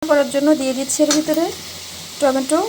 করার জন্য দিয়ে দিচ্ছি এর ভিতরে টমেটো,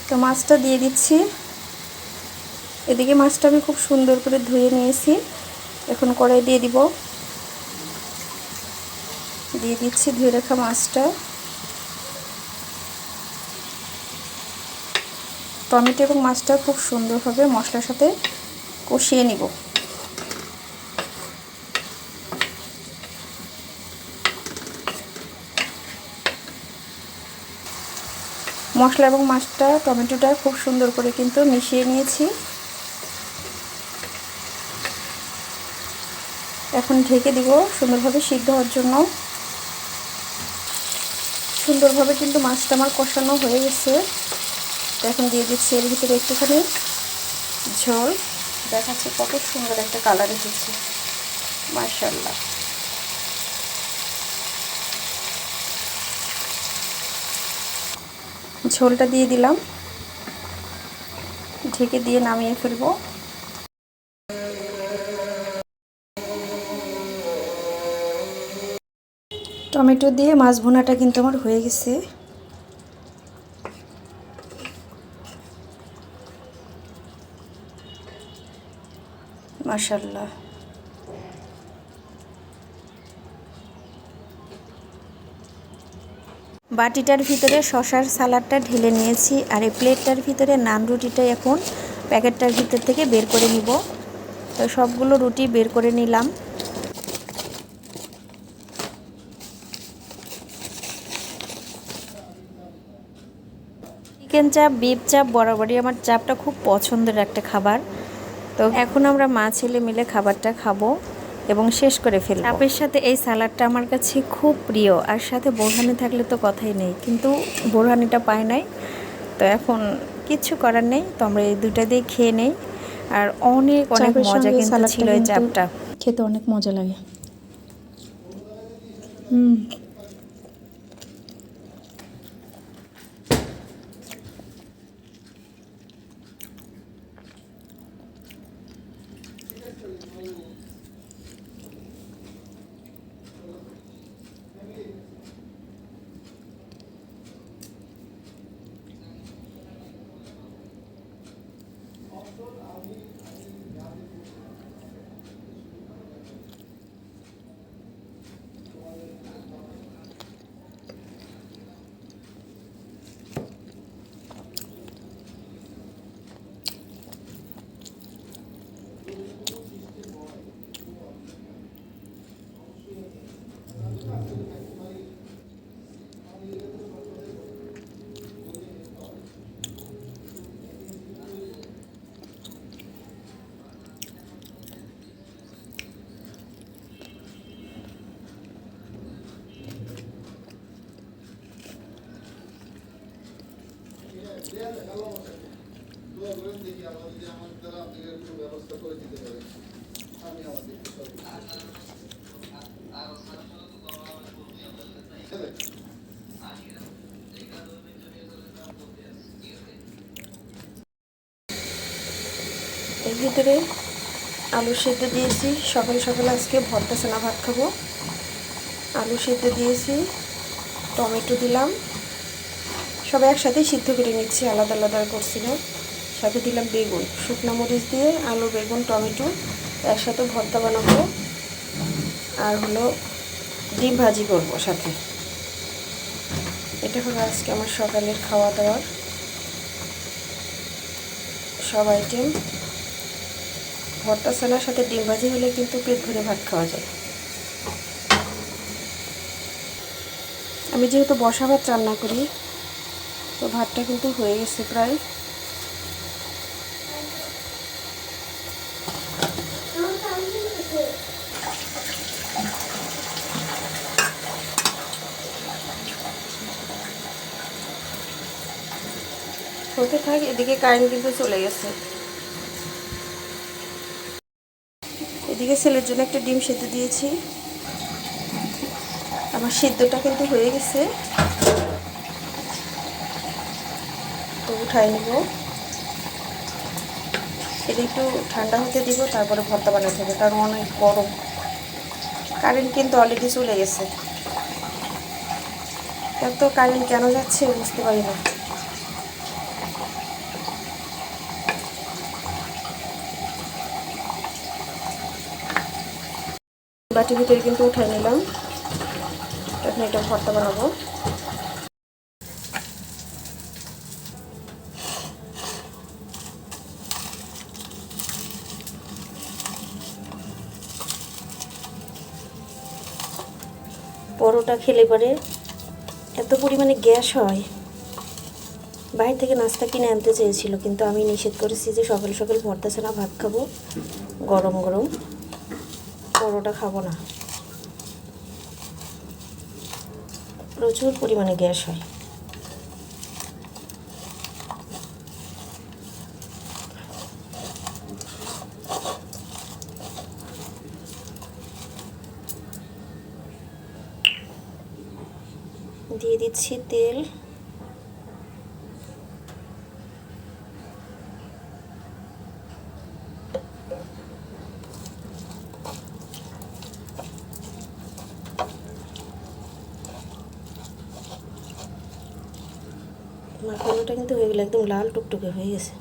তো মাছটা দিয়ে দিচ্ছি। এদিকে মাছটা আমি খুব সুন্দর করে ধুয়ে নিয়েছি। এখন কড়াই দিয়ে দিচ্ছি ধুয়ে রাখা মাছটা। টমেটো এবং মাছটা খুব সুন্দরভাবে মশলার সাথে কষিয়ে নিব। মশলা এবং মাছটা টমেটোটা খুব সুন্দর করে কিন্তু মিশিয়ে নিয়েছি। এখন ঢেকে দিব সুন্দরভাবে সিদ্ধ হওয়ার জন্য। সুন্দরভাবে কিন্তু মাছটা আমার কষানো হয়ে গেছে। তো এখন দিয়ে দিচ্ছি এর ভিতরে একটুখানি ঝোল। দেখাচ্ছি কত সুন্দর একটা কালার এসেছে, মাশাআল্লাহ। ঝোলটা দিয়ে দিলাম, ঢেকে দিয়ে নামিয়ে ফেলবো। টমেটো দিয়ে মাছ ভুনাটা কিন্তু আমার হয়ে গেছে। মাশাআল্লাহ। বাটিটার ভিতরে শশার সালাডটা ঢেলে নিয়েছি, আর এই প্লেটটার ভিতরে নান রুটিটা এখন প্যাকেটটার ভিতর থেকে বের করে নিব। তো সবগুলো রুটি বের করে নিলাম। চিকেন চাপ, বিফ চাপ বরাবরই আমার চাপটা খুব পছন্দের একটা খাবার। তো এখন আমরা মা ছেলে মিলে খাবারটা খাবো এবং শেষ করে ফেলব। চাপের সাথে এই সালাডটা আমার কাছে খুব প্রিয়, আর সাথে বোরহানি থাকলে তো কথাই নেই, কিন্তু বোরহানিটা পাই নাই। তো এখন কিচ্ছু করার নেই, তো আমরা এই দুটা দিয়ে খেয়ে নেই। আর অনেক অনেক মজা কিন্তু ছিল এই চাপটা, খেতে অনেক মজা লাগে। এর ভিতরে আলু সেদ্ধ দিয়েছি। সকাল সকাল আজকে ভর্তা ছানা ভাত খাবো। আলু সেদ্ধ দিয়েছি, টমেটো দিলাম, সব একসাথে সিদ্ধ করে নিচ্ছি, আলাদা আলাদা করছি না। সাথে দিলাম বেগুন, শুকনো মরিচ দিয়ে আলু বেগুন টমেটো একসাথে ভর্তা বানাবো। আর হলো ডিম ভাজি করব সাথে। এটা হলো আজকে আমার সকালের খাওয়া দাওয়ার সব আইটেম। ভর্তা ছানার সাথে ডিম ভাজি হলে কিন্তু পেট ভরে ভাত খাওয়া যায়। আমি যেহেতু বসা ভাত রান্না করি, তো ভাতটা কিন্তু হয়ে গেছে প্রায়। হতে থাক, এদিকে কারেন্ট কিন্তু চলে গেছে। এদিকে ছেলের জন্য একটা ডিম সেদ্ধ দিয়েছি। আমার সিদ্ধটা কিন্তু হয়ে গেছে, তো উঠাই নেব। এটা একটু ঠান্ডা হতে দিব, তারপরে ভর্তা বানাতে হবে, কারণ অনেক গরম। কারেন্ট কিন্তু অলরেডি চলে গেছে। এত কারেন্ট কেন যাচ্ছে বুঝতে পারি না। বাটির ভিতরে কিন্তু উঠাই নিলাম। এখন এটা ভর্তা বানাবো। পরোটা খেলে পরে এত পরিমাণে গ্যাস হয়। বাইরে থেকে নাস্তা কিনে আনতে চেয়েছিল, কিন্তু আমি নিষেধ করেছি যে সকাল সকাল ভর্তা ছাড়া ভাত খাবো, গরম গরম পরোটা খাবো না, প্রচুর পরিমাণে গ্যাস হয়। দিয়ে দিচ্ছি তেল। মাখানোটা কিন্তু হয়ে গেলে একদম লাল টুকটুকে হয়ে গেছে।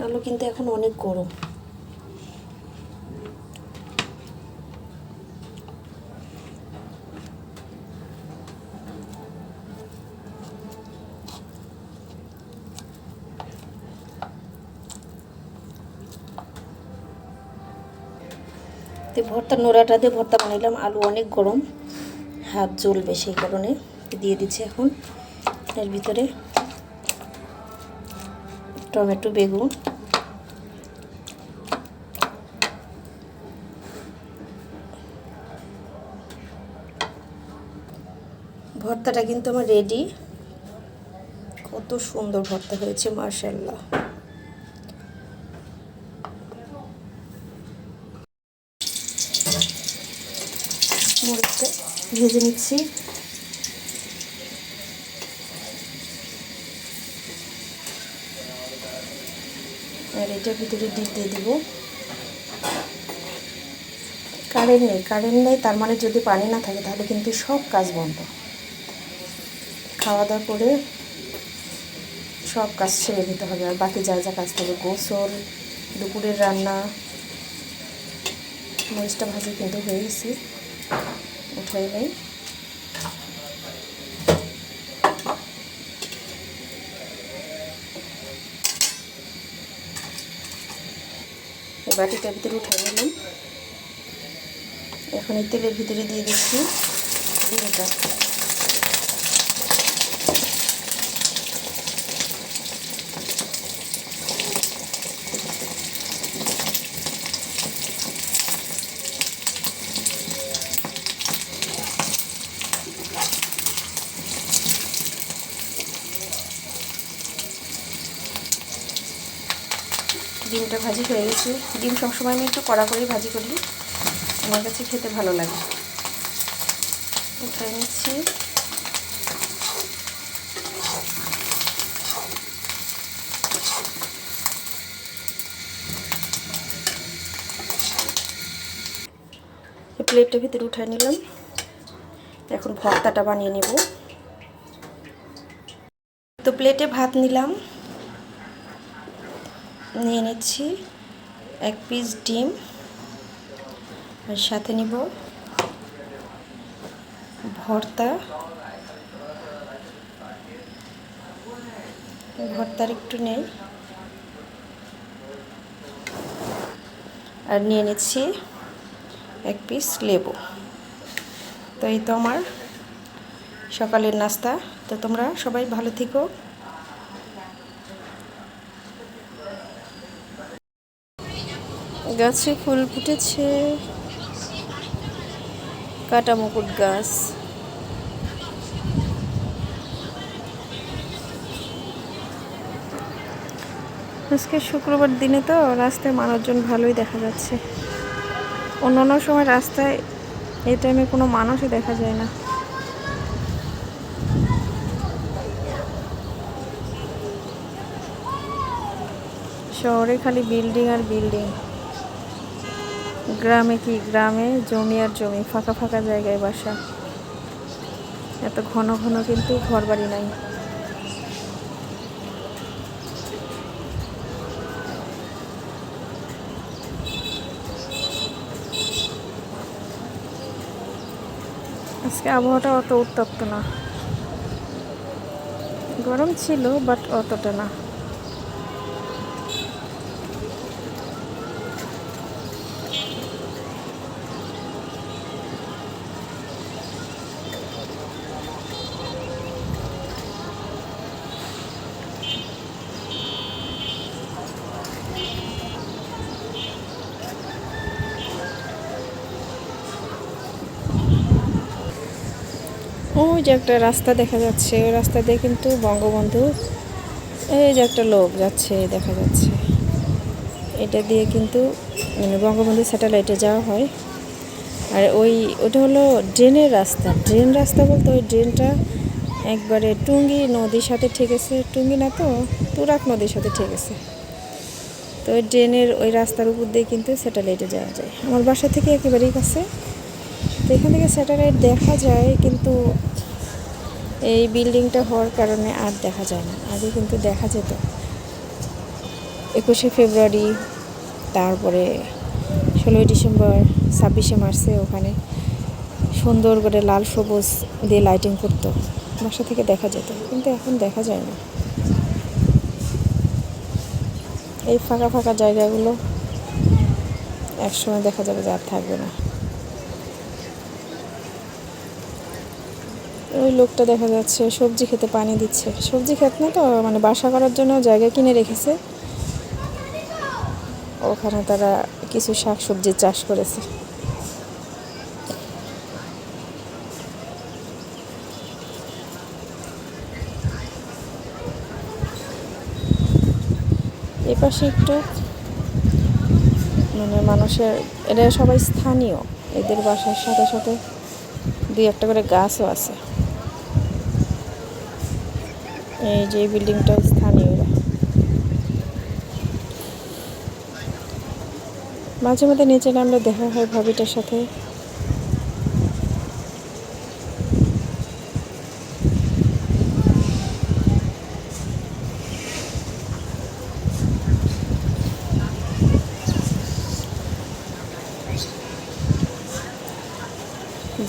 আলু কিন্তু এখন অনেক গরম। ভর্তা নোড়াটা দিয়ে ভর্তা বানাইলাম, আলু অনেক গরম, হাত জ্বলবে, সেই কারণে দিয়ে দিচ্ছি। এখন এর ভিতরে টমেটো, বেগুন, ভর্তাটা কিন্তু আমার রেডি। কত সুন্দর ভর্তা হয়েছে, মাশাআল্লাহ। মরিচটা ভেজে নিচ্ছি। আর এটার ভিতরে ডিপ দিয়ে দিব। কারেন্ট নেই, তার মানে যদি পানি না থাকে তাহলে কিন্তু সব কাজ বন্ধ। খাওয়া দাওয়া করে সব কাজ ছেড়ে দিতে হবে, আর বাকি যা যা কাজ থাকবে, গোসল, দুপুরের রান্না। মরিচটা ভাজি কিন্তু হয়ে গেছে, উঠাই নেই। বাটিটার ভিতরে উঠাই নিলাম। এখন এই তেলের ভিতরে দিয়ে দিচ্ছি ডিমটা। ডিমটা ভাজি হয়ে গেছে। ডিম সবসময় আমি একটু কড়া করেই ভাজি করি, আমার কাছে খেতে ভালো লাগে। উঠাই নিচ্ছি। প্লেটের ভিতরে উঠাই নিলাম। এখন ভর্তাটা বানিয়ে নেব। তো প্লেটে ভাত নিলাম, নিয়ে নিচ্ছি এক পিস ডিম, আর সাথে নিব ভর্তা। ভর্তার একটু নেই, আর নিয়ে নিচ্ছি এক পিস লেবু। তো এই তো আমার সকালের নাস্তা। তো তোমরা সবাই ভালো থেকো। গাছে ফুল ফুটেছে, কাটা মুকুট গাছ। আজকে শুক্রবার দিনে তো রাস্তায় মানুষজন ভালোই দেখা যাচ্ছে। অন্যান্য সময় রাস্তায় এই টাইমে কোনো মানুষই দেখা যায় না। শহরে খালি বিল্ডিং আর বিল্ডিং, গ্রামে কি, গ্রামে জমি আর জমি, ফাঁকা ফাঁকা জায়গায় বাসা, এত ঘন ঘন কিন্তু ঘরবাড়ি নাই। আজকে আবহাওয়াটা অত উত্তপ্ত না, গরম ছিল বাট অতটা না। ওই যে একটা রাস্তা দেখা যাচ্ছে, ওই রাস্তা দিয়ে কিন্তু বঙ্গবন্ধু, এই যে একটা লোক যাচ্ছে দেখা যাচ্ছে, এটা দিয়ে কিন্তু মানে বঙ্গবন্ধু স্যাটেলাইটে যাওয়া হয়। আর ওটা হলো ড্রেনের রাস্তা। ড্রেন রাস্তা বলতে ওই ড্রেনটা একবারে টুঙ্গি নদীর সাথে ঠেকেছে, টুঙ্গি না তো তুরাগ নদীর সাথে ঠেকেছে। তো ওই ড্রেনের ওই রাস্তার উপর দিয়ে কিন্তু স্যাটেলাইটে যাওয়া যায়। আমার বাসা থেকে একেবারেই কাছে, তো এখান থেকে স্যাটেলাইট দেখা যায়, কিন্তু এই বিল্ডিংটা হওয়ার কারণে আর দেখা যায় না। আগে কিন্তু দেখা যেত 21শে ফেব্রুয়ারি, তারপরে 16ই ডিসেম্বর, 26শে মার্চে ওখানে সুন্দর করে লাল সবুজ দিয়ে লাইটিং করতো, বাসা থেকে দেখা যেত, কিন্তু এখন দেখা যায় না। এই ফাঁকা ফাঁকা জায়গাগুলো একসময় দেখা যাবে যে আর থাকবে না। ওই লোকটা দেখা যাচ্ছে সবজি খেতে পানি দিচ্ছে, সবজি ক্ষেত না তো, মানে বাসা করার জন্য জায়গা কিনে রেখেছে, ওখানে তারা কিছু শাক সবজি চাষ করেছে। এপাশে একটু মানে মানুষের, এরা সবাই স্থানীয়, এদের বাসার সাথে সাথে 2-1টা করে গাছও আছে। এই যে বিল্ডিংটা স্থানীয়রা। মাঝে মধ্যে নিচে নামলে দেখা হয় ভাবিটার সাথে।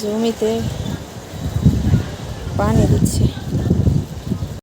জমিতে পানি দিচ্ছে।